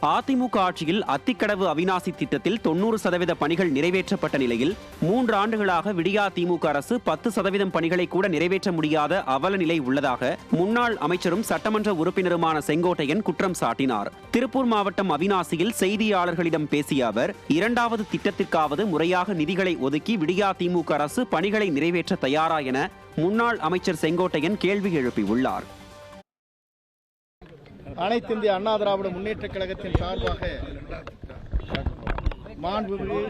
அதிமுக ஆட்சியில் அத்திக்கடவு அவிநாசி திட்டத்தில் 90% பணிகள் நிறைவேற்றப்பட்ட நிலையில் 3 ஆண்டுகளாக விடியா திமுக அரசு 10% பணிகளை கூட நிறைவேற்ற முடியாத அவல நிலை உள்ளதாக முன்னாள் அமைச்சரும் சட்டமன்ற உறுப்பினருமான செங்கோட்டையன் குற்றம் சாட்டினார். திருப்பூர் மாவட்டம் அவிநாசியில் செய்தியாளர்களிடம் பேசிய அவர், 2வது திட்டத்திற்காவது முறையாக நிதிகளை ஒதுக்கி விடியா திமுக அரசு பணிகளை நிறைவேற்ற தயாரா என முன்னாள் அமைச்சர் செங்கோட்டையன் கேள்வி எழுப்பியுள்ளார். அனைத்து இந்திய அண்ணா திராவிட முன்னேற்ற கழகத்தின் சார்பாக மாண்புமிகு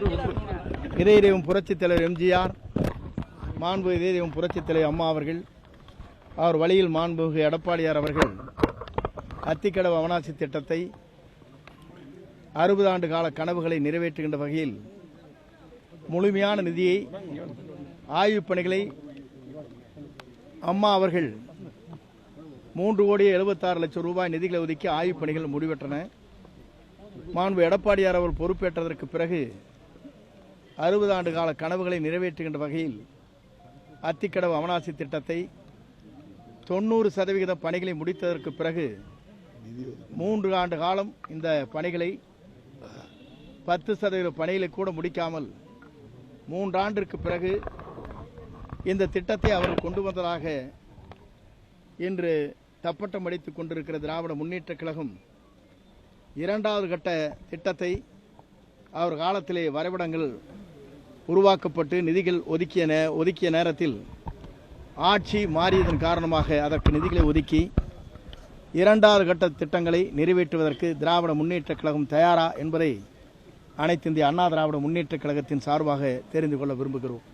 இதய தெய்வம் புரட்சித் தலைவர் எம்ஜிஆர், மாண்பு இதய தெய்வம் புரட்சித் தலைவர் அம்மா அவர்கள், அவர் வழியில் மாண்புமிகு எடப்பாடியார் அவர்கள் அத்திக்கடவு அவிநாசி திட்டத்தை 60 ஆண்டு கால கனவுகளை நிறைவேற்றுகின்ற வகையில் முழுமையான நிதியை, ஆய்வுப் பணிகளை அம்மா அவர்கள் 3,76,00,000 ரூபாய் நிதிகளை ஒதுக்கி ஆய்வுப் பணிகள் முடிவெற்றன. மாண்பு எடப்பாடியார் அவர் பொறுப்பேற்றதற்கு பிறகு 60 ஆண்டு கால கனவுகளை நிறைவேற்றுகின்ற வகையில் அத்திக்கடவு அவிநாசி திட்டத்தை 90% பணிகளை முடித்ததற்கு பிறகு 3 ஆண்டு காலம் இந்த பணிகளை 10% பணிகளை கூட முடிக்காமல் 3 ஆண்டிற்கு பிறகு இந்த திட்டத்தை அவர்கள் கொண்டு வந்ததாக இன்று தப்பட்டம் அடித்துக் கொண்டிருக்கிற திராவிட முன்னேற்ற கழகம் 2வது கட்ட திட்டத்தை அவர் காலத்திலே வரைபடங்கள் உருவாக்கப்பட்டு நிதிகள் ஒதுக்கிய நேரத்தில் ஆட்சி மாறியதன் காரணமாக அதற்கு நிதிகளை ஒதுக்கி 2வது கட்ட திட்டங்களை நிறைவேற்றுவதற்கு திராவிட முன்னேற்ற கழகம் தயாரா என்பதை அனைத்து இந்திய அண்ணா திராவிட முன்னேற்ற கழகத்தின் சார்பாக தெரிந்து கொள்ள விரும்புகிறோம்.